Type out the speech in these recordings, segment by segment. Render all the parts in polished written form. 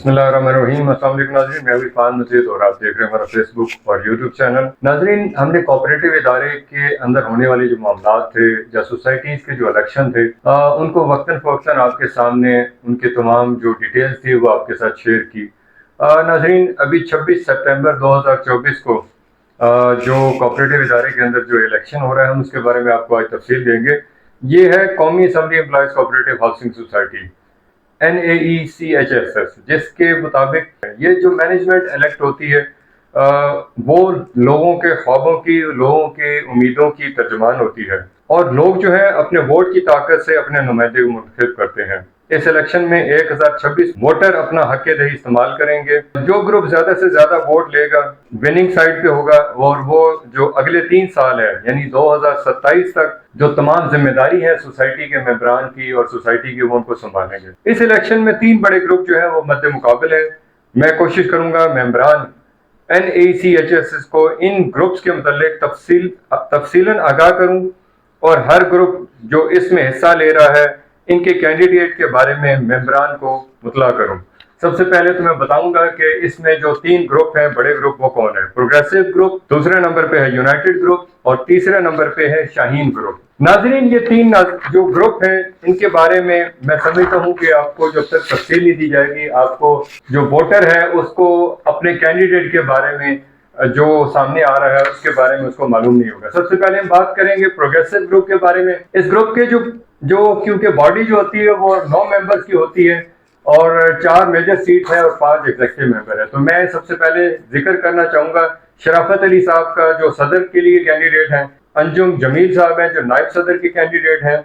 बिस्मिल्लाहिर्रहमानिर्रहीम। अस्सलाम वालेकुम नाज़रीन, मैं अभी फ़ान मजीद और आप देख रहे हैं हमारा फेसबुक और यूट्यूब चैनल। नाज़रीन, हमने कोऑपरेटिव इदारे के अंदर होने वाले जो मामलात थे या सोसाइटीज़ के जो इलेक्शन थे उनको वक्तन फ़वक्तन आपके सामने उनके तमाम जो डिटेल्स थी वो आपके साथ शेयर की। नाज़रीन, अभी 26 सितंबर 2024 को जो कोऑपरेटिव इदारे के अंदर जो इलेक्शन हो रहा है हम उसके बारे में आपको आज तफसील देंगे। ये है कौमी assembly employees cooperative housing society NAECHSS, जिसके मुताबिक ये जो मैनेजमेंट इलेक्ट होती है वो लोगों के ख्वाबों की, लोगों के उम्मीदों की तर्जुमान होती है और लोग जो है अपने वोट की ताकत से अपने नुमाइंदे को मुंतखब करते हैं। इस इलेक्शन में 1026 वोटर अपना हक दही इस्तेमाल करेंगे। जो ग्रुप ज्यादा से ज्यादा वोट लेगा विनिंग साइड पे होगा और वो जो अगले 3 साल है यानी 2027 तक जो तमाम जिम्मेदारी है सोसाइटी के मेंबरान की और सोसाइटी की वो उनको संभालेंगे। इस इलेक्शन में 3 बड़े ग्रुप जो है वो मद्दे मुकाबले है। मैं कोशिश करूंगा मेंबरान NAECHSS को इन ग्रुप्स के मुतल्लिक तफसीलन आगाह करूं और हर ग्रुप जो इसमें हिस्सा ले रहा है इनके कैंडिडेट के बारे में मेंबरान को मुतला करूं। सबसे पहले तो मैं बताऊंगा कि इसमें जो 3 ग्रुप हैं, बड़े ग्रुप, वो कौन है। प्रोग्रेसिव ग्रुप, दूसरे नंबर पे है यूनाइटेड ग्रुप और तीसरे नंबर पे है शाहीन ग्रुप। नाजरीन, ये 3 जो ग्रुप हैं इनके बारे में मैं समझता हूं कि आपको जब तक तफसील नहीं दी जाएगी, आपको जो वोटर है उसको अपने कैंडिडेट के बारे में जो सामने आ रहा है उसके बारे में उसको मालूम नहीं होगा। सबसे पहले हम बात करेंगे प्रोग्रेसिव ग्रुप के बारे में। इस ग्रुप के जो क्योंकि बॉडी जो होती है वो 9 मेंबर्स की होती है और 4 मेजर सीट है और 5 एग्जेक्टिव मेंबर है। तो मैं सबसे पहले जिक्र करना चाहूंगा शराफत अली साहब का जो सदर के लिए कैंडिडेट हैं, अंजुम जमील साहब हैं जो नायब सदर के कैंडिडेट हैं,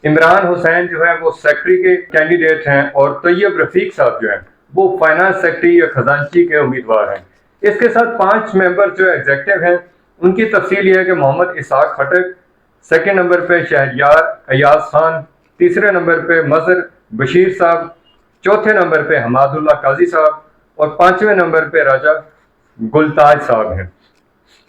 इमरान हुसैन जो है वो सेक्रेटरी के कैंडिडेट हैं और तैयब रफीक साहब जो है वो फाइनेंस सेक्रेटरी या खजांची के उम्मीदवार हैं। इसके साथ 5 मेंबर जो एग्जेक्टिव हैं उनकी तफसील यह है कि मोहम्मद इसाक खटक, सेकेंड नंबर पे शहरयार अयाज खान, तीसरे नंबर पे मजर बशीर साहब, चौथे नंबर पे हमादुल्ला काजी साहब और 5वें नंबर पे राजा गुलताज साहब हैं।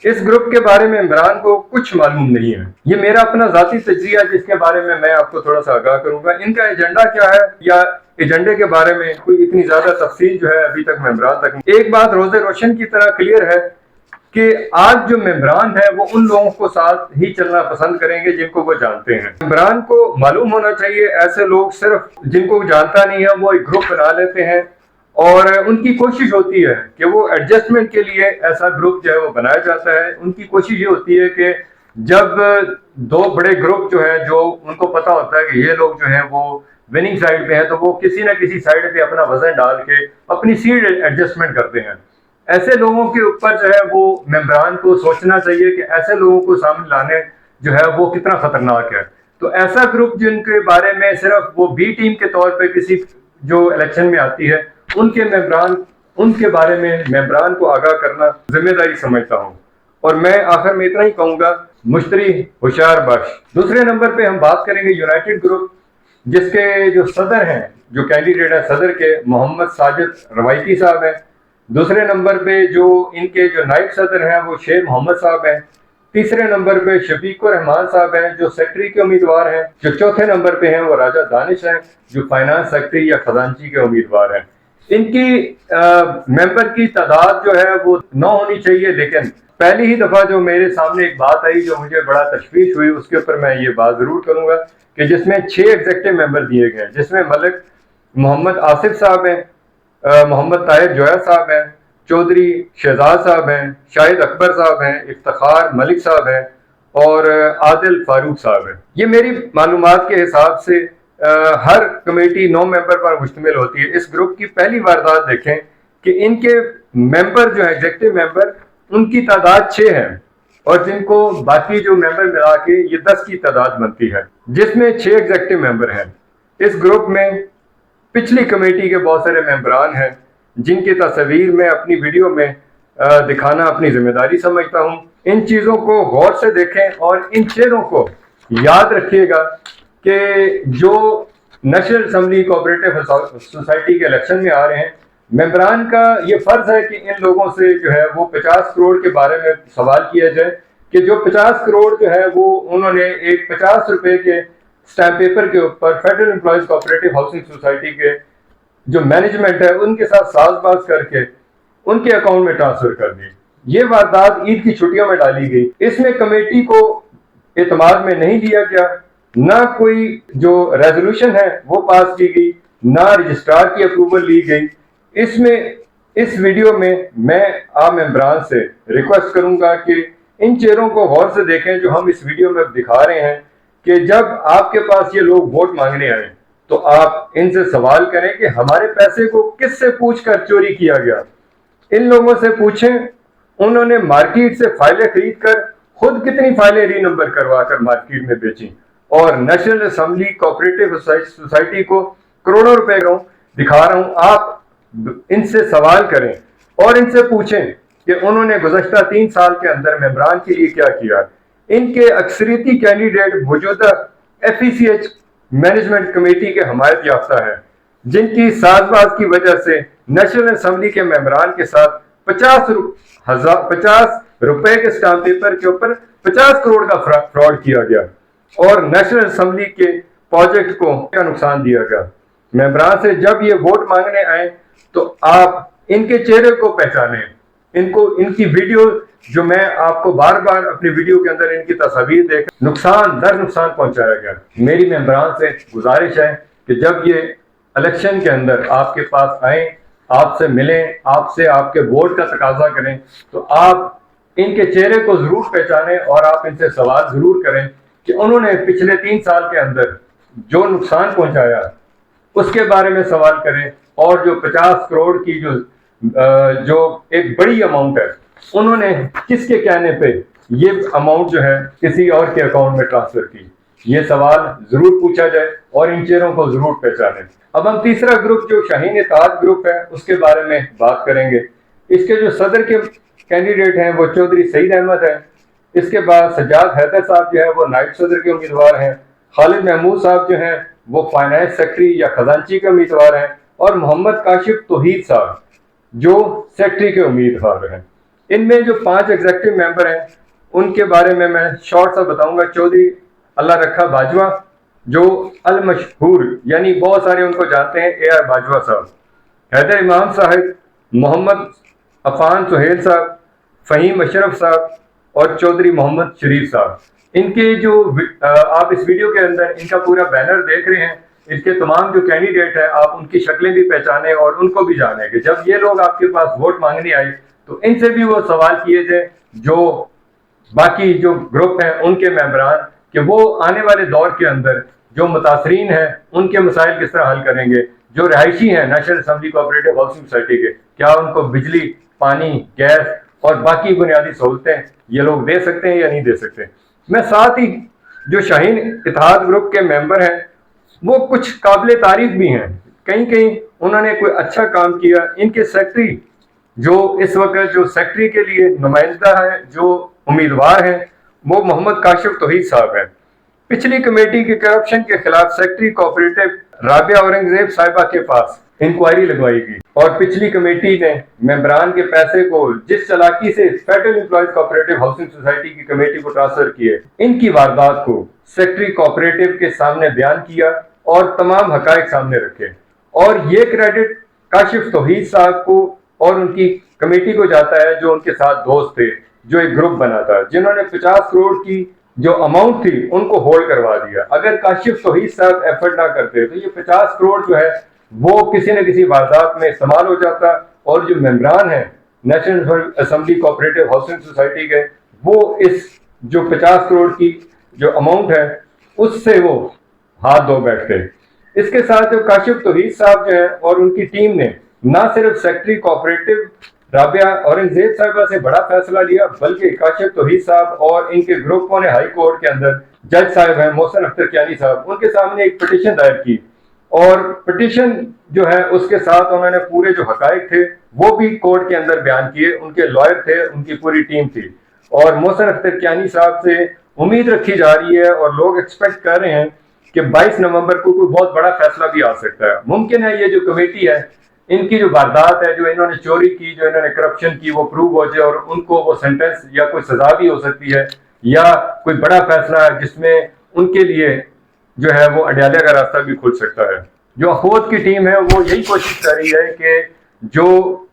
इस ग्रुप के बारे में इमरान को कुछ मालूम नहीं है। ये मेरा अपना जाती तजरिया जिसके बारे में मैं आपको थोड़ा सा आगाह करूंगा। इनका एजेंडा क्या है या एजेंडे के बारे में कोई इतनी ज्यादा तफसील जो है अभी तक मेंबरान तक नहीं। एक बात रोजे रोशन की तरह क्लियर है कि आज जो मेंबरान है वो उन लोगों को साथ ही चलना पसंद करेंगे जिनको वो जानते हैं। मेंबरान को मालूम होना चाहिए ऐसे लोग सिर्फ जिनको जानता नहीं है वो एक ग्रुप बना लेते हैं और उनकी कोशिश होती है कि वो एडजस्टमेंट के लिए ऐसा ग्रुप जो है वो बनाया जाता है। उनकी कोशिश ये होती है कि जब 2 बड़े ग्रुप जो है जो उनको पता होता है कि ये लोग जो है वो विनिंग साइड पे हैं तो वो किसी ना किसी साइड पे अपना वजन डाल के अपनी सीट एडजस्टमेंट करते हैं। ऐसे लोगों के ऊपर जो है वो मेंबरान को सोचना चाहिए कि ऐसे लोगों को सामने लाने जो है वो कितना खतरनाक है। तो ऐसा ग्रुप जिनके बारे में सिर्फ वो बी टीम के तौर पे किसी जो इलेक्शन में आती है उनके बारे में मेंबरान को आगाह करना जिम्मेदारी समझता हूँ। और मैं आखिर में इतना ही कहूंगा, मुश्तरी होशियार बख्श। दूसरे नंबर पे हम बात करेंगे यूनाइटेड ग्रुप, जिसके जो सदर हैं, जो कैंडिडेट है सदर के, मोहम्मद साजिद रवायती साहब हैं। दूसरे नंबर पे जो इनके जो नायब सदर हैं वो शेर मोहम्मद साहब हैं। तीसरे नंबर पे शफीकुर रहमान साहब हैं जो सेक्रेटरी के उम्मीदवार हैं। जो चौथे नंबर पे हैं वो राजा दानिश हैं जो फाइनेंस सेक्रेटरी या खजांची के उम्मीदवार हैं। इनकी मेंबर की तादाद जो है वो 9 होनी चाहिए, लेकिन पहली ही दफा जो मेरे सामने एक बात आई जो मुझे बड़ा तशवीश हुई, उसके ऊपर मैं ये बात जरूर करूंगा कि जिसमें 6 एग्जेक्टिव मेंबर दिए गए, जिसमें मलिक मोहम्मद आसिफ साहब हैं, मोहम्मद ताहिर जोया साहब हैं, चौधरी शहजाद साहब हैं, शाहिद अकबर साहब हैं, इफ्तिखार मलिक साहब हैं और आदिल फारूक साहब हैं। ये मेरी मालूमात के हिसाब से हर कमेटी 9 मेंबर पर मुश्तमिल होती है। इस ग्रुप की पहली वारदात देखें कि इनके मेंबर जो है एग्जेक्टिव मेंबर उनकी तादाद 6 है और जिनको बाकी जो मेंबर मिला के ये 10 की तादाद बनती है, जिसमें 6 एग्जेक्टिव मेंबर हैं। इस ग्रुप में पिछली कमेटी के बहुत सारे मेंबरान हैं जिनकी तस्वीर मैं अपनी वीडियो में दिखाना अपनी जिम्मेदारी समझता हूं। इन चीज़ों को गौर से देखें और इन चीज़ों को याद रखिएगा कि जो नेशनल असम्बली कोऑपरेटिव सोसाइटी के इलेक्शन में आ रहे हैं, मेंबरान का ये फर्ज है कि इन लोगों से जो है वो 50 करोड़ के बारे में सवाल किया जाए कि जो 50 करोड़ जो है वो उन्होंने एक 50 रुपए के स्टैम्प पेपर के ऊपर federal employees cooperative housing society के जो मैनेजमेंट है उनके साथ साजबाज करके उनके अकाउंट में ट्रांसफर कर दी। ये वारदात ईद की छुट्टियों में डाली गई। इसमें कमेटी को एतमाद में नहीं लिया गया, ना कोई जो रेजोल्यूशन है वो पास की गई, ना रजिस्ट्रार की अप्रूवल ली गई। इसमें इस वीडियो में मैं आप मेंबरान से रिक्वेस्ट करूंगा कि इन चेहरों को गौर से देखें जो हम इस वीडियो में दिखा रहे हैं, कि जब आपके पास ये लोग वोट मांगने आए तो आप इनसे सवाल करें कि हमारे पैसे को किससे पूछकर चोरी किया गया। इन लोगों से पूछें उन्होंने मार्केट से फाइलें खरीद कर खुद कितनी फाइलें रीनंबर करवा कर मार्केट में बेची, और नेशनल असेंबली कोऑपरेटिव सोसाइटी को करोड़ों रुपए दिखा रहा हूं। आप इनसे सवाल करें और इनसे पूछें कि उन्होंने गुज़श्ता 3 साल के अंदर मेंबरान के लिए क्या किया। इनके अक्सरियती कैंडिडेट मौजूदा FECH मैनेजमेंट कमेटी के हमायत याफ्ता है, जिनकी साजबाज की वजह से नेशनल असेंबली के मेंबरान के साथ 50 रुपए के स्टाम्प पेपर के ऊपर 50 करोड़ का फ्रॉड किया गया और नेशनल असेंबली के प्रोजेक्ट को क्या नुकसान दिया गया। मेंबरान से जब ये वोट मांगने आए तो आप इनके चेहरे को पहचानें, इनको इनकी वीडियो जो मैं आपको बार बार अपनी वीडियो के अंदर इनकी तस्वीर देख नुकसान दर नुकसान पहुंचाया गया। मेरी मेंबरान से गुजारिश है कि जब ये इलेक्शन के अंदर आपके पास आए, आपसे मिलें, आपसे आपके वोट का तकाजा करें, तो आप इनके चेहरे को जरूर पहचानें और आप इनसे सवाल जरूर करें कि उन्होंने पिछले 3 साल के अंदर जो नुकसान पहुंचाया उसके बारे में सवाल करें, और जो 50 करोड़ की जो एक बड़ी अमाउंट है उन्होंने किसके कहने पे ये अमाउंट जो है किसी और के अकाउंट में ट्रांसफर की, ये सवाल जरूर पूछा जाए और इन चेहरों को जरूर पहचानें। अब हम तीसरा ग्रुप जो शाहीन इत्तेहाद ग्रुप है उसके बारे में बात करेंगे। इसके जो सदर के कैंडिडेट हैं वो चौधरी सईद अहमद है। इसके बाद सज्जाद हैदर साहब जो है वो नायब सदर के उम्मीदवार हैं। खालिद महमूद साहब जो हैं वो फाइनेंस सेक्रेटरी या खजांची के उम्मीदवार हैं, और मोहम्मद काशिफ तौहीद साहब जो सेक्रेटरी के उम्मीदवार हैं। इनमें जो 5 एग्जेक्टिव मेंबर हैं उनके बारे में मैं शॉर्ट सा बताऊंगा। चौधरी अल्लाह रखा बाजवा जो अल मशहूर यानी बहुत सारे उनको जानते हैं AR बाजवा साहब, हैदर इमाम साहब, मोहम्मद अफान सुहेल साहब, फ़हीम अशरफ साहब और चौधरी मोहम्मद शरीफ साहब। इनके जो आप इस वीडियो के अंदर इनका पूरा बैनर देख रहे हैं, इसके तमाम जो कैंडिडेट है आप उनकी शक्लें भी पहचाने और उनको भी जाने कि जब ये लोग आपके पास वोट मांगने आए तो इनसे भी वो सवाल किए जाए जो बाकी जो ग्रुप हैं उनके मेंबरान, कि वो आने वाले दौर के अंदर जो मुतासरीन हैं उनके मसाइल किस तरह हल करेंगे। जो रहायशी हैं national assembly cooperative housing society के, क्या उनको बिजली, पानी, गैस और बाकी बुनियादी सहूलतें ये लोग दे सकते हैं या नहीं दे सकते। मैं साथ ही जो शाहीन इत्तेहाद ग्रुप के मेंबर हैं वो कुछ काबिल तारीफ भी हैं, कहीं कहीं उन्होंने कोई अच्छा काम किया। इनके सेक्रेटरी जो इस वक्त जो सेक्रेटरी के लिए नुमाइंदा है, जो उम्मीदवार हैं, वो मोहम्मद काशिफ तौहीद साहब हैं। पिछली कमेटी के करप्शन के खिलाफ सेक्रेटरी कोऑपरेटिव राबिया औरंगजेब साहिबा के पास इंक्वायरी लगवाई गई, और पिछली कमेटी ने मेंबरान के पैसे को जिस चालाकी से federal employees cooperative housing society की कमेटी को ट्रांसफर किए, इनकी वारदात को सेक्रेटरी कोऑपरेटिव के सामने बयान किया और तमाम हकायक सामने रखे। और ये क्रेडिट काशिफ तौहीद साहब को और उनकी कमेटी को जाता है जो उनके साथ दोस्त थे, जो एक ग्रुप बना था, जिन्होंने 50 करोड़ की जो अमाउंट थी उनको होल्ड करवा दिया। अगर काशिफ तौहीद साहब एफर्ट ना करते तो ये 50 करोड़ जो है वो किसी न किसी वारदात में इस्तेमाल हो जाता, और जो मेंबरान है national assembly cooperative housing society के, वो इस जो 50 करोड़ की जो अमाउंट है उससे वो हाथ धो बैठते। इसके साथ जो काशिफ तौहीद साहब जो है और उनकी टीम ने ना सिर्फ सेक्रेटरी कोऑपरेटिव राबिया औरंगजेब साहिबा से बड़ा फैसला लिया, बल्कि काशिफ तौहीद साहब और इनके ग्रुपों ने हाई कोर्ट के अंदर जज साहब हैं मोहसिन अख्तर कियानी साहब, उनके सामने एक पिटीशन दायर की, और पिटीशन जो है उसके साथ उन्होंने पूरे जो हकायक थे वो भी कोर्ट के अंदर बयान किए। उनके लॉयर थे, उनकी पूरी टीम थी, और मोहसिन अख्तर कियानी साहब से उम्मीद रखी जा रही है और लोग एक्सपेक्ट कर रहे हैं कि 22 नवंबर को कोई बहुत बड़ा फैसला भी आ सकता है। मुमकिन है ये जो कमेटी है, इनकी जो वारदात है, जो इन्होंने चोरी की, जो इन्होंने करप्शन की, वो प्रूव हो जाए और उनको वो सेंटेंस या कोई सजा भी हो सकती है, या कोई बड़ा फैसला है जिसमें उनके लिए जो है वो अडयाले का रास्ता भी खुल सकता है। जो अखौत की टीम है वो यही कोशिश कर रही है कि जो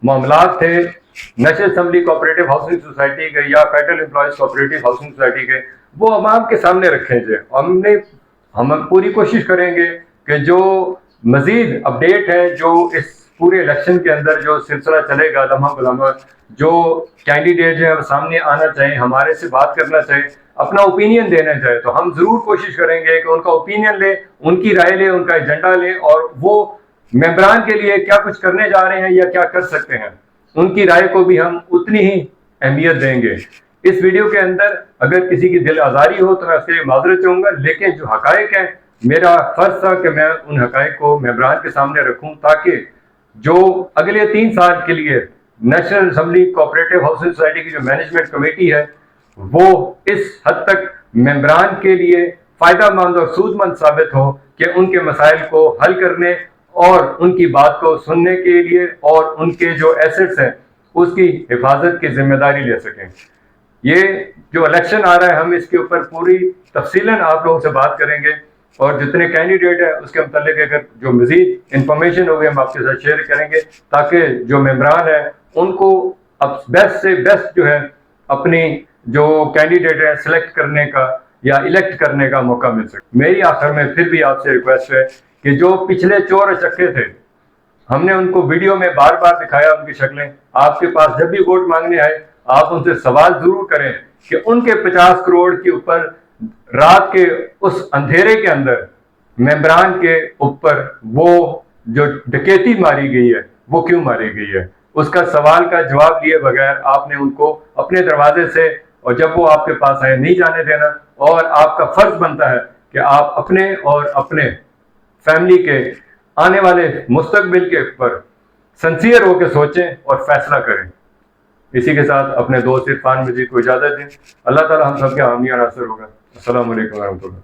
मामलात थे national assembly cooperative housing society के या federal employees cooperative housing society के, वो अवाम के सामने रखे जाए। हम पूरी कोशिश करेंगे कि जो मजीद अपडेट है, जो इस पूरे इलेक्शन के अंदर जो सिलसिला चलेगा लम्हा बलम्हा, जो कैंडिडेट है वो सामने आना चाहिए, हमारे से बात करना चाहिए, अपना ओपिनियन देना चाहिए, तो हम जरूर कोशिश करेंगे कि उनका ओपिनियन ले, उनकी राय ले, उनका एजेंडा ले, और वो मेंबरान के लिए क्या कुछ करने जा रहे हैं या क्या कर सकते हैं, उनकी राय को भी हम उतनी ही अहमियत देंगे। इस वीडियो के अंदर अगर किसी की दिल आजारी हो तो मैं उसके लिए माजरत चाहूंगा, लेकिन जो हकायक है, मेरा फर्ज था कि मैं उन हकायक को मेंबरान के सामने रखूं, ताकि जो अगले 3 साल के लिए national assembly cooperative housing society की जो मैनेजमेंट कमेटी है वो इस हद तक मेंबरान के लिए फायदामंद और सूदमंद साबित हो कि उनके मसाइल को हल करने और उनकी बात को सुनने के लिए और उनके जो एसेट्स हैं उसकी हिफाजत की जिम्मेदारी ले सकें। ये जो इलेक्शन आ रहा है, हम इसके ऊपर पूरी तफसीलन आप लोगों से बात करेंगे, और जितने कैंडिडेट है उसके मतलब अगर जो मजीद इंफॉर्मेशन होगी हम आपके साथ शेयर करेंगे, ताकि जो मेंबरान है उनको अब बेस्ट से बेस्ट जो है अपनी जो कैंडिडेट है सिलेक्ट करने का या इलेक्ट करने का मौका मिल सके। मेरी आखिर में फिर भी आपसे रिक्वेस्ट है कि जो पिछले चोर चक्के थे, हमने उनको वीडियो में बार बार दिखाया उनकी शक्लें, आपके पास जब भी वोट मांगने आए आप उनसे सवाल जरूर करें कि उनके 50 करोड़ के ऊपर रात के उस अंधेरे के अंदर मेंबरान के ऊपर वो जो डकैती मारी गई है वो क्यों मारी गई है। उसका सवाल का जवाब दिए बगैर आपने उनको अपने दरवाजे से, और जब वो आपके पास आए, नहीं जाने देना, और आपका फर्ज बनता है कि आप अपने और अपने फैमिली के आने वाले मुस्तकबिल के ऊपर सिंसियर होकर सोचें और फैसला करें। इसी के साथ अपने दोस्त इरफान मजीद को इजाजत दें। अल्लाह ताला हम सबके हामी और नासिर होगा। अस्सलाम वालेकुम रहमतुल्लाह।